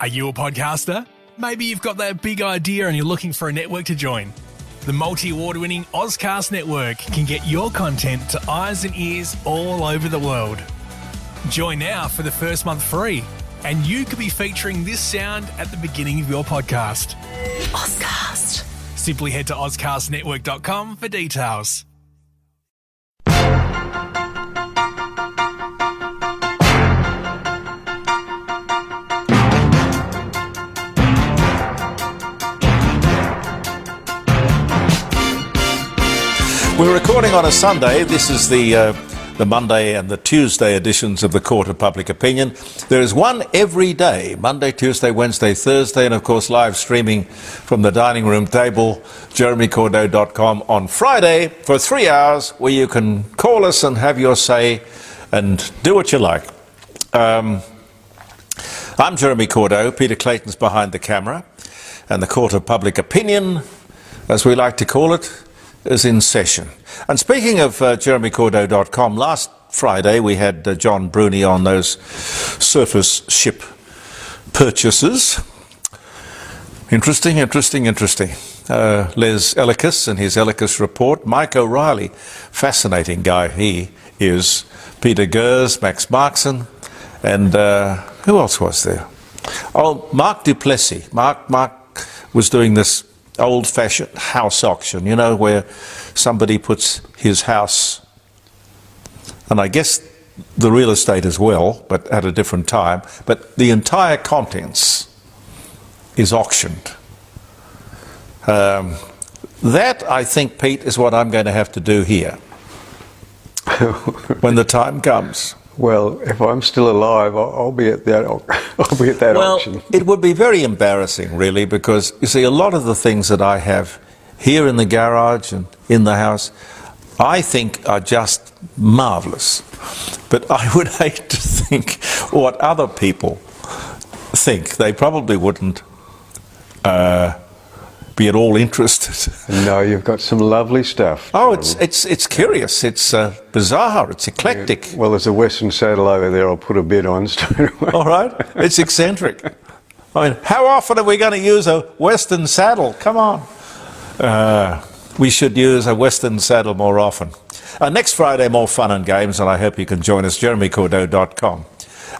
Are you a podcaster? Maybe you've got that big idea and you're looking for a network to join. The multi-award-winning Ozcast network can get your content to eyes and ears all over the world. Join now for the first month free, and you could be featuring this sound at the beginning of your podcast. Ozcast. Simply head to ozcastnetwork.com for details. We're recording on a Sunday. This is the Monday and the Tuesday editions of the Court of Public Opinion. There is one every day, Monday, Tuesday, Wednesday, Thursday, and of course live streaming from the dining room table, jeremycordeaux.com on Friday for 3 hours, where you can call us and have your say and do what you like. I'm Jeremy Cordeaux. Peter Clayton's behind the camera, and the Court of Public Opinion, as we like to call it, is in session. And speaking of jeremycordeaux.com, last Friday we had John Bruni on those surface ship purchases. Interesting. Les Ellicus and his Ellicus report. Mike O'Reilly, fascinating guy he is. Peter Gers, Max Markson, and who else was there? Oh, Mark Duplessis. Mark was doing this old-fashioned house auction, you know, where somebody puts his house, and I guess the real estate as well, but at a different time, but the entire contents is auctioned. That, I think, Pete, is what I'm going to have to do here when the time comes. Well, if I'm still alive, I'll be at that. I'll be at that auction. Well, it would be very embarrassing, really, because you see, a lot of the things that I have here in the garage and in the house, I think are just marvellous. But I would hate to think what other people think. They probably wouldn't be at all interested. No, you've got some lovely stuff. Oh, it's curious. It's bizarre. It's eclectic. Yeah. Well, there's a Western saddle over there. I'll put a bid on straight away. All right. It's eccentric. I mean, how often are we going to use a Western saddle? Come on. We should use a Western saddle more often. Next Friday, more fun and games, and I hope you can join us. jeremycordeaux.com.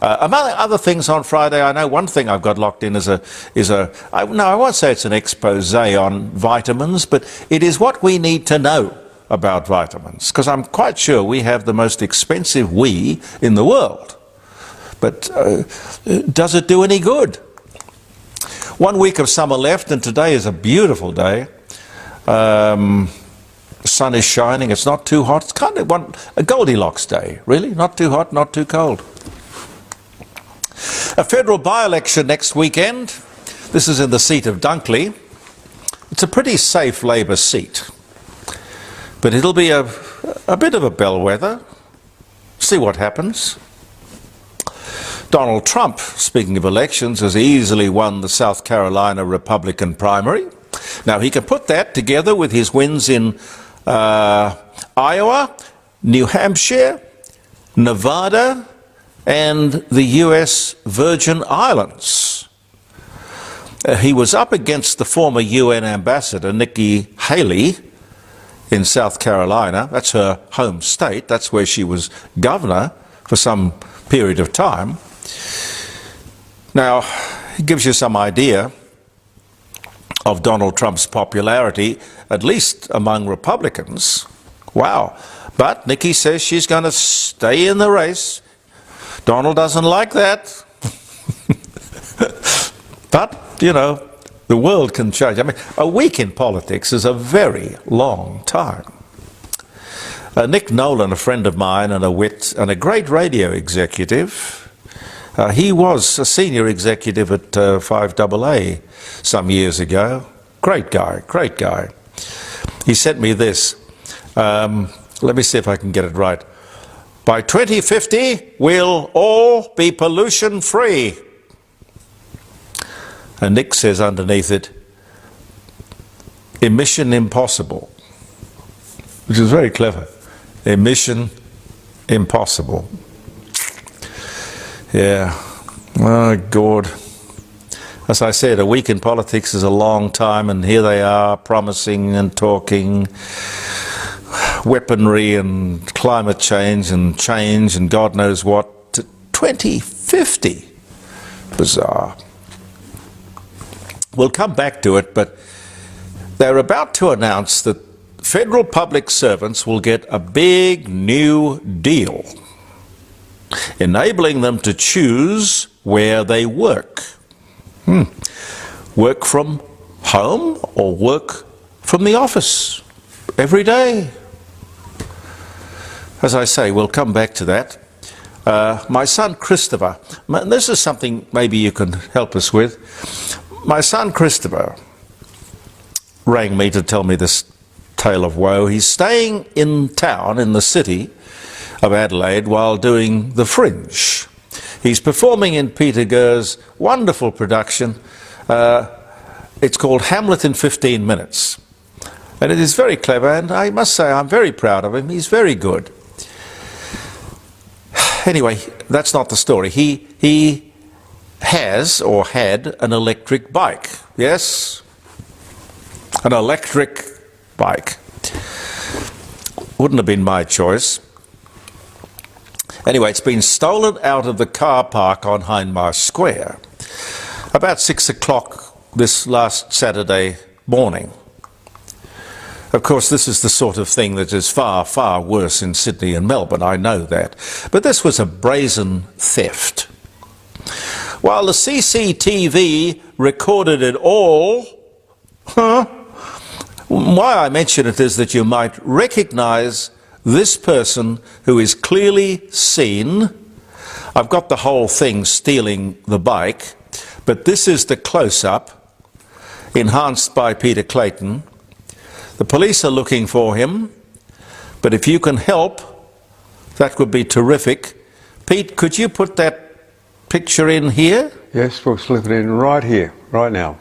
Among other things on Friday, I know one thing I've got locked in I won't say it's an expose on vitamins, but it is what we need to know about vitamins, because I'm quite sure we have the most expensive we in the world. But does it do any good? 1 week of summer left, and today is a beautiful day. The sun is shining, it's not too hot. It's kind of a Goldilocks day, really. Not too hot, not too cold. A federal by-election next weekend. This is in the seat of Dunkley. It's a pretty safe Labor seat, but it'll be a bit of a bellwether. See what happens. Donald Trump, speaking of elections, has easily won the South Carolina Republican primary. Now, he can put that together with his wins in Iowa, New Hampshire, Nevada, and the US Virgin Islands. He was up against the former UN ambassador, Nikki Haley, in South Carolina. That's her home state. That's where she was governor for some period of time. Now, it gives you some idea of Donald Trump's popularity, at least among Republicans. Wow. But Nikki says she's going to stay in the race. Donald doesn't like that. But, you know, the world can change. I mean, a week in politics is a very long time. Nick Nolan, a friend of mine and a wit and a great radio executive, he was a senior executive at 5AA some years ago. Great guy. He sent me this. Let me see if I can get it right. By 2050, we'll all be pollution-free. And Nick says underneath it, emission impossible, which is very clever. Emission impossible. Yeah. Oh, God. As I said, a week in politics is a long time, and here they are promising and talking weaponry and climate change and God knows what to 2050. Bizarre. We'll come back to it, but they're about to announce that federal public servants will get a big new deal, enabling them to choose where they work. Work from home or work from the office every day. As I say, we'll come back to that. My son Christopher, this is something maybe you can help us with. My son Christopher rang me to tell me this tale of woe. He's staying in town, in the city of Adelaide, while doing The Fringe. He's performing in Peter Gurr's wonderful production. It's called Hamlet in 15 Minutes. And it is very clever, and I must say I'm very proud of him. He's very good. Anyway, that's not the story. He has or had an electric bike. Yes? An electric bike. Wouldn't have been my choice. Anyway, it's been stolen out of the car park on Hindmarsh Square about 6 o'clock this last Saturday morning. Of course, this is the sort of thing that is far, far worse in Sydney and Melbourne, I know that. But this was a brazen theft. While the CCTV recorded it all, why I mention it is that you might recognise this person who is clearly seen. I've got the whole thing stealing the bike, but this is the close-up, enhanced by Peter Clayton. The police are looking for him, but if you can help, that would be terrific. Pete, could you put that picture in here? Yes, we'll slip it in right here, right now.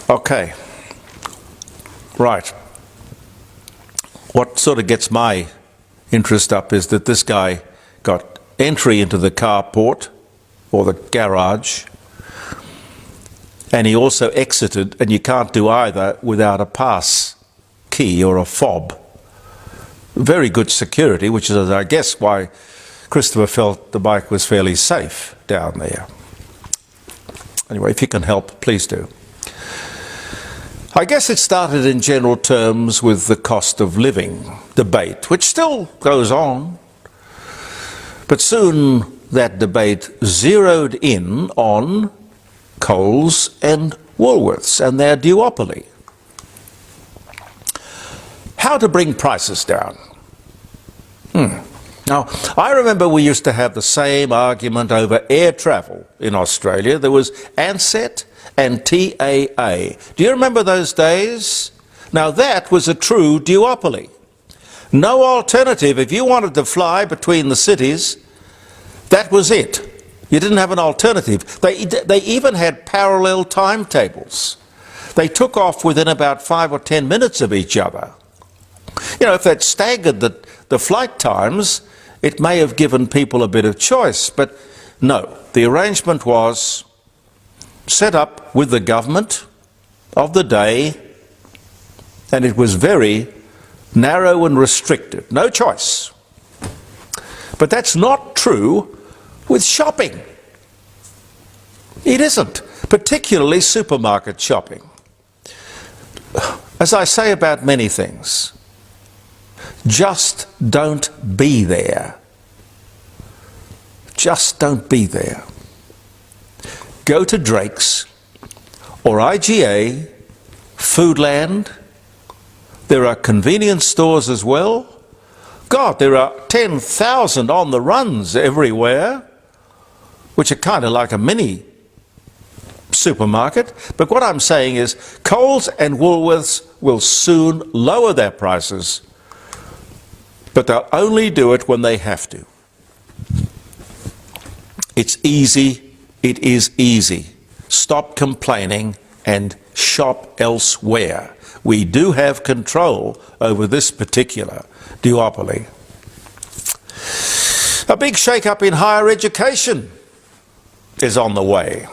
Okay, right. What sort of gets my interest up is that this guy got entry into the carport or the garage, and he also exited, and you can't do either without a pass key or a fob. Very good security, which is, I guess, why Christopher felt the bike was fairly safe down there. Anyway, if you can help, please do. I guess it started in general terms with the cost of living debate, which still goes on. But soon that debate zeroed in on Coles and Woolworths and their duopoly. How to bring prices down. Now, I remember we used to have the same argument over air travel in Australia. There was Ansett and TAA. Do you remember those days? Now that was a true duopoly. No alternative. If you wanted to fly between the cities, that was it. You didn't have an alternative. They even had parallel timetables. They took off within about 5 or 10 minutes of each other. You know, if they'd staggered the flight times, it may have given people a bit of choice. But no, the arrangement was set up with the government of the day, and it was very narrow and restricted. No choice. But that's not true with shopping. It isn't, particularly supermarket shopping. As I say about many things, just don't be there. Just don't be there. Go to Drake's or IGA, Foodland. There are convenience stores as well. God, there are 10,000 on the runs everywhere, which are kind of like a mini supermarket. But what I'm saying is Coles and Woolworths will soon lower their prices But they'll only do it when they have to. It's easy. It is easy. Stop complaining and shop elsewhere. We do have control over this particular duopoly. A big shake-up in higher education is on the way.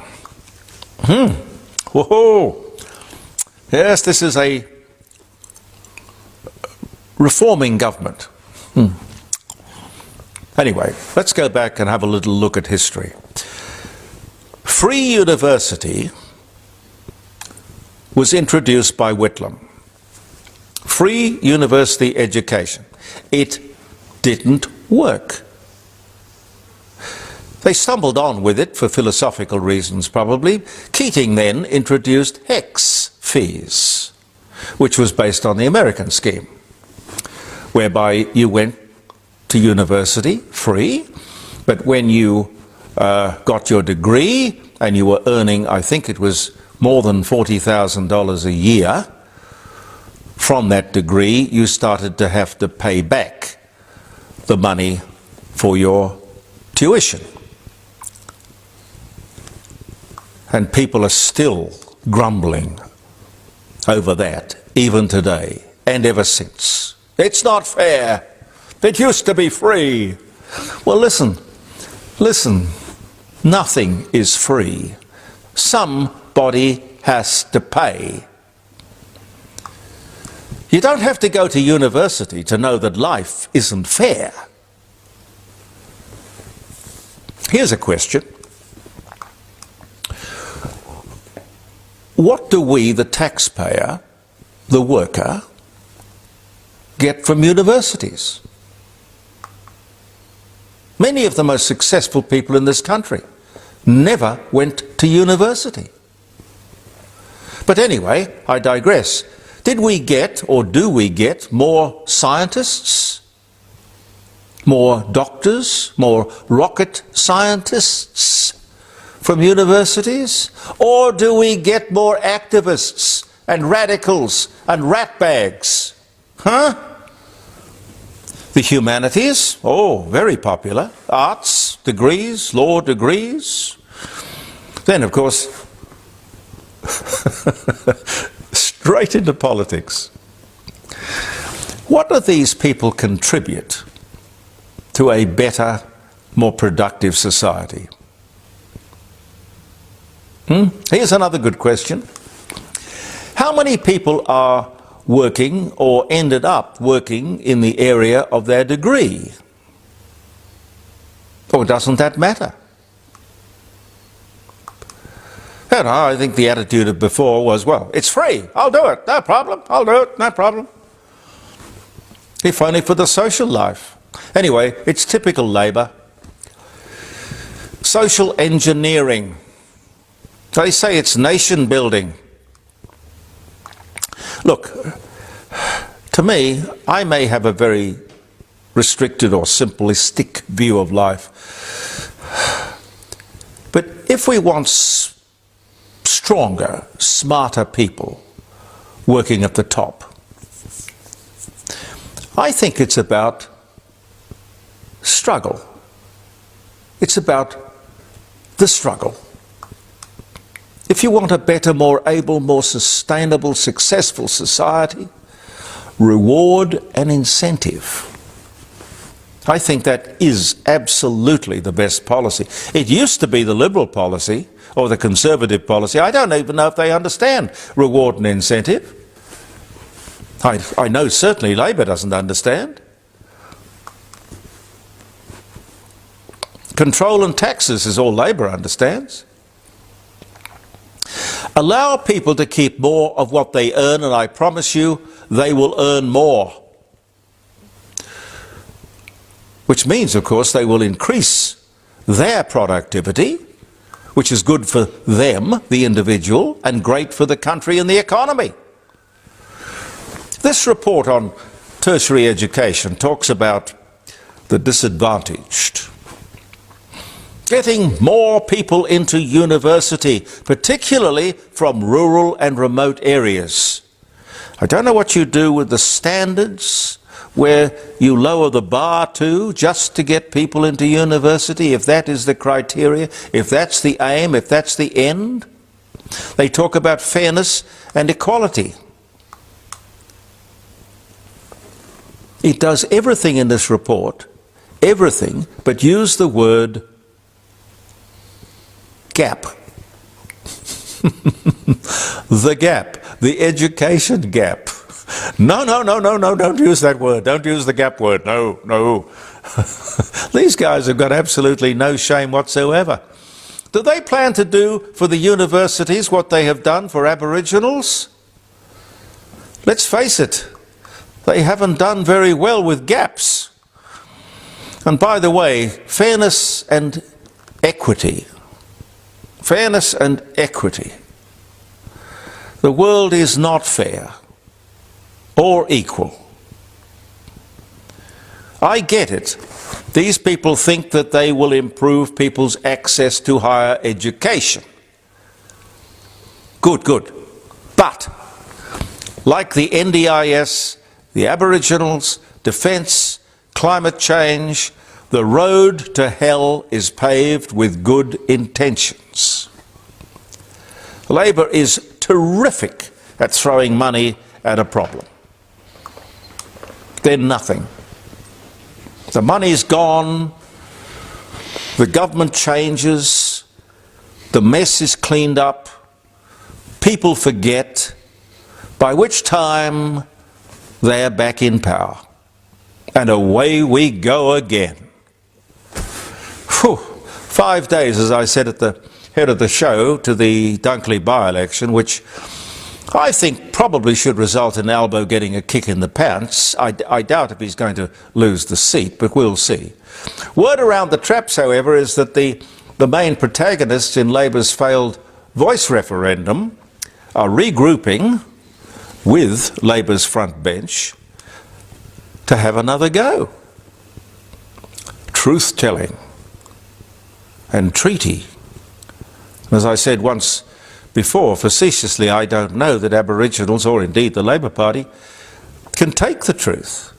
Whoa. Yes, this is a reforming government. Anyway, let's go back and have a little look at history. Free university was introduced by Whitlam. Free university education. It didn't work. They stumbled on with it for philosophical reasons, probably. Keating then introduced HECS fees, which was based on the American scheme, whereby you went to university free, but when you got your degree and you were earning, I think it was more than $40,000 a year, from that degree you started to have to pay back the money for your tuition. And people are still grumbling over that, even today, and ever since. It's not fair. It used to be free. Well, listen, nothing is free. Somebody has to pay. You don't have to go to university to know that life isn't fair. Here's a question. What do we, the taxpayer, the worker, get from universities? Many of the most successful people in this country never went to university. But anyway, I digress. Did we get, or do we get, more scientists, more doctors, more rocket scientists from universities? Or do we get more activists and radicals and ratbags? The humanities, very popular. Arts degrees, law degrees. Then, of course, straight into politics. What do these people contribute to a better, more productive society? Here's another good question. How many people are working or ended up working in the area of their degree? Or doesn't that matter? And I think the attitude of before was, well, it's free, I'll do it, no problem, I'll do it, no problem. If only for the social life. Anyway, it's typical Labour. Social engineering. They say it's nation building. Look, to me, I may have a very restricted or simplistic view of life. But if we want stronger, smarter people working at the top, I think it's about struggle. It's about the struggle. If you want a better, more able, more sustainable, successful society, reward and incentive. I think that is absolutely the best policy. It used to be the Liberal policy or the Conservative policy. I don't even know if they understand reward and incentive. I know certainly Labor doesn't understand. Control and taxes is all Labor understands. Allow people to keep more of what they earn, and I promise you they will earn more. Which means, of course, they will increase their productivity, which is good for them, the individual, and great for the country and the economy. This report on tertiary education talks about the disadvantaged. Getting more people into university, particularly from rural and remote areas. I don't know what you do with the standards, where you lower the bar to just to get people into university, if that is the criteria, if that's the aim, if that's the end. They talk about fairness and equality. It does everything in this report, everything, but use the word gap. The gap, the education gap. No, don't use that word. Don't use the gap word. No. These guys have got absolutely no shame whatsoever. Do they plan to do for the universities what they have done for Aboriginals? Let's face it, they haven't done very well with gaps. And by the way, fairness and equity. Fairness and equity. The world is not fair or equal. I get it. These people think that they will improve people's access to higher education. Good. But, like the NDIS, the Aboriginals, defence, climate change, the road to hell is paved with good intentions. Labor is terrific at throwing money at a problem. Then nothing. The money's gone, the government changes, the mess is cleaned up, people forget, by which time they're back in power. And away we go again. Whew. 5 days, as I said at the head of the show, to the Dunkley by-election, which I think probably should result in Albo getting a kick in the pants. I doubt if he's going to lose the seat, but we'll see. Word around the traps, however, is that the main protagonists in Labor's failed voice referendum are regrouping with Labor's front bench to have another go. Truth-telling and treaty. As I said once before, facetiously, I don't know that Aboriginals, or indeed the Labor Party, can take the truth.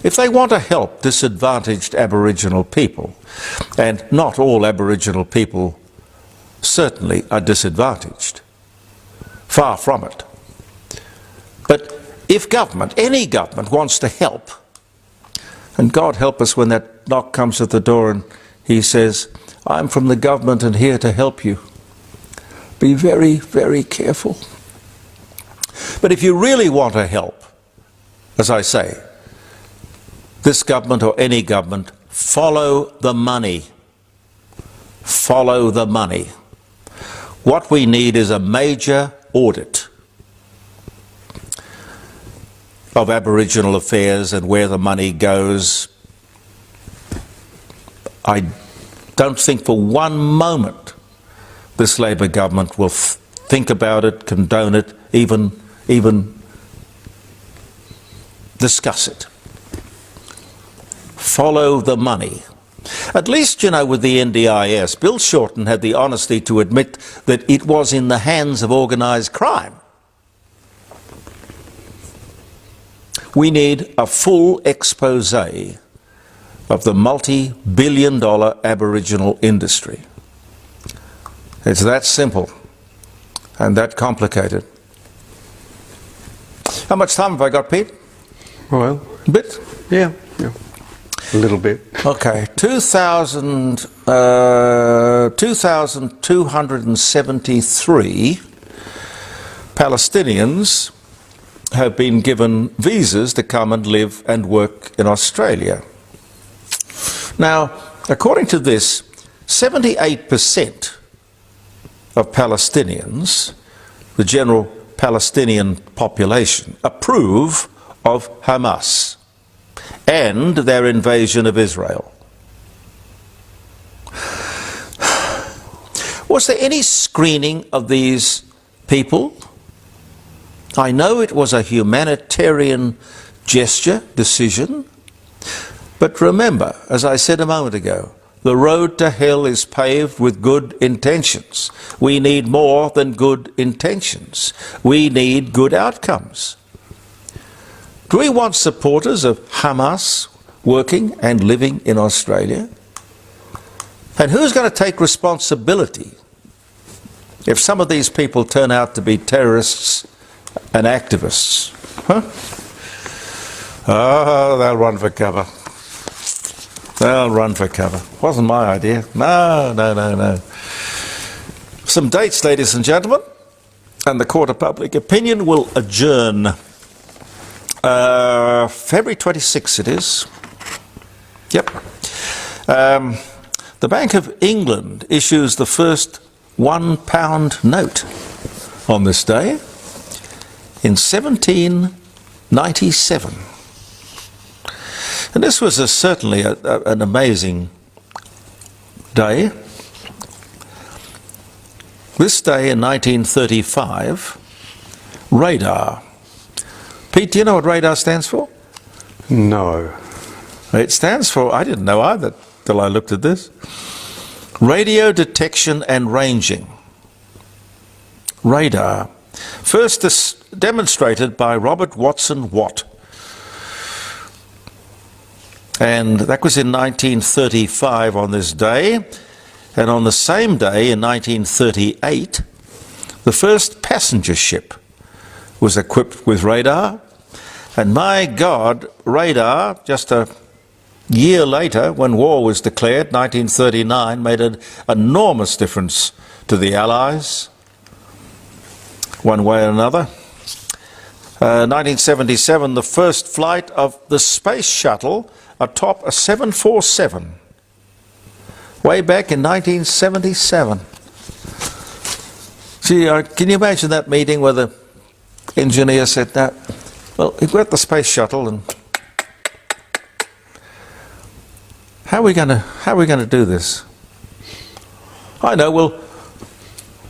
If they want to help disadvantaged Aboriginal people, and not all Aboriginal people certainly are disadvantaged, far from it. But if government, any government, wants to help, and God help us when that knock comes at the door and he says, I'm from the government and here to help you. Be very, very careful. But if you really want to help, as I say, this government or any government, follow the money. Follow the money. What we need is a major audit of Aboriginal affairs and where the money goes. I don't think for one moment this Labor government will think about it, condone it, even discuss it. Follow the money. At least, you know, with the NDIS, Bill Shorten had the honesty to admit that it was in the hands of organised crime. We need a full expose of the multi-billion-dollar Aboriginal industry. It's that simple and that complicated. How much time have I got, Pete? Well, a bit? Yeah. A little bit. Okay, 2,273 Palestinians have been given visas to come and live and work in Australia. Now, according to this, 78% of Palestinians, the general Palestinian population, approve of Hamas and their invasion of Israel. Was there any screening of these people? I know it was a humanitarian gesture, decision, but remember, as I said a moment ago, the road to hell is paved with good intentions. We need more than good intentions. We need good outcomes. Do we want supporters of Hamas working and living in Australia? And who's going to take responsibility if some of these people turn out to be terrorists and activists? Huh? Oh, they'll run for cover. They'll run for cover. Wasn't my idea. No. Some dates, ladies and gentlemen, and the Court of Public Opinion will adjourn. February 26 it is. Yep. The Bank of England issues the first £1 note on this day in 1797. And this was certainly an amazing day. This day in 1935, radar. Pete, do you know what radar stands for? No. It stands for, I didn't know either till I looked at this, radio detection and ranging. Radar. First demonstrated by Robert Watson Watt. And that was in 1935 on this day. And on the same day in 1938, the first passenger ship was equipped with radar. And my God, radar, just a year later, when war was declared, 1939, made an enormous difference to the Allies, one way or another. 1977, the first flight of the space shuttle atop a 747. Way back in 1977. See, can you imagine that meeting where the engineer said that? Well, we've got the space shuttle, and how are we going to do this? I know,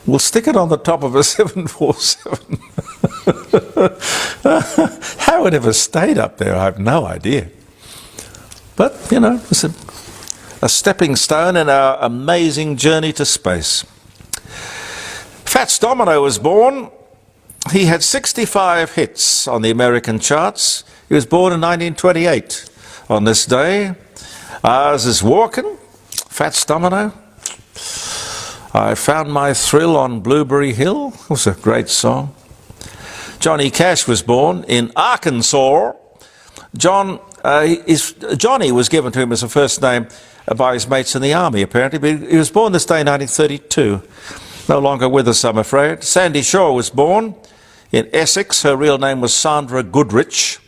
we'll stick it on the top of a 747. How it ever stayed up there, I have no idea. But, you know, it's a stepping stone in our amazing journey to space. Fats Domino was born. He had 65 hits on the American charts. He was born in 1928 on this day. Ours is Walkin', Fats Domino. I Found My Thrill on Blueberry Hill. It was a great song. Johnny Cash was born in Arkansas. Johnny was given to him as a first name by his mates in the army, apparently, but he was born this day in 1932. No longer with us, I'm afraid. Sandy Shaw was born in Essex. Her real name was Sandra Goodrich.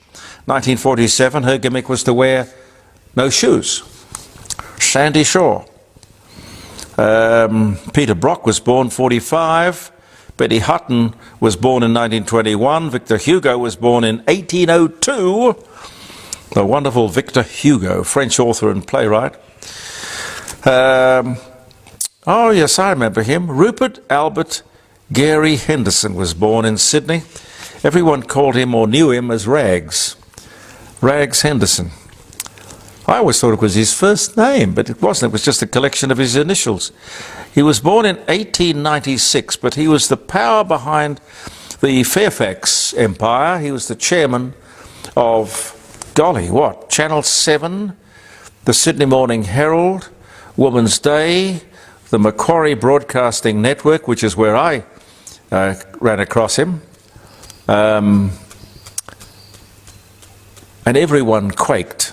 1947, her gimmick was to wear no shoes. Sandy Shaw. Peter Brock was born 45. Betty Hutton was born in 1921. Victor Hugo was born in 1802. The wonderful Victor Hugo, French author and playwright. Oh yes, I remember him. Rupert Albert Gary Henderson was born in Sydney. Everyone called him or knew him as Rags. Rags Henderson. I always thought it was his first name, but it wasn't. It was just a collection of his initials. He was born in 1896, but he was the power behind the Fairfax Empire. He was the chairman of, golly, what, Channel 7, the Sydney Morning Herald, Woman's Day, the Macquarie Broadcasting Network, which is where I ran across him. And everyone quaked.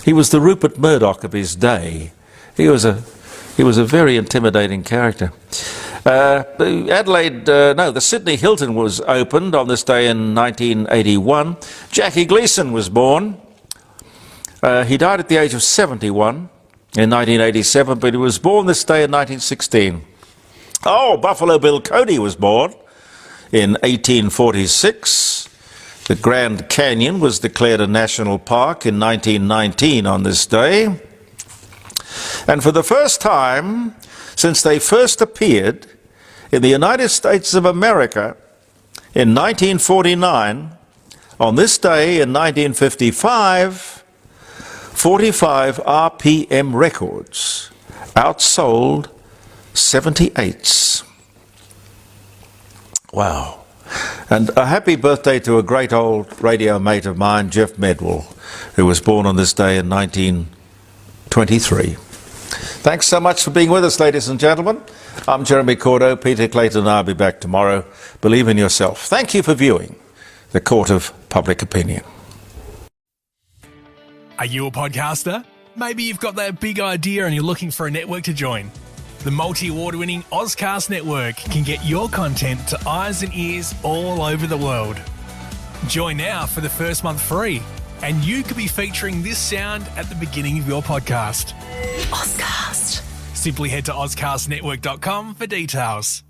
He was the Rupert Murdoch of his day. He was a very intimidating character. The Sydney Hilton was opened on this day in 1981. Jackie Gleason was born. He died at the age of 71 in 1987, but he was born this day in 1916. Oh, Buffalo Bill Cody was born in 1846. The Grand Canyon was declared a national park in 1919 on this day. And for the first time since they first appeared in the United States of America in 1949, on this day in 1955, 45 RPM records outsold 78s. Wow. And a happy birthday to a great old radio mate of mine, Jeff Medwell, who was born on this day in 1923. Thanks so much for being with us, ladies and gentlemen. I'm Jeremy Cordeaux. Peter Clayton and I'll be back tomorrow. Believe in yourself. Thank you for viewing The Court of Public Opinion. Are you a podcaster? Maybe you've got that big idea and you're looking for a network to join. The multi-award-winning Ozcast Network can get your content to eyes and ears all over the world. Join now for the first month free, and you could be featuring this sound at the beginning of your podcast. Ozcast. Simply head to ozcastnetwork.com for details.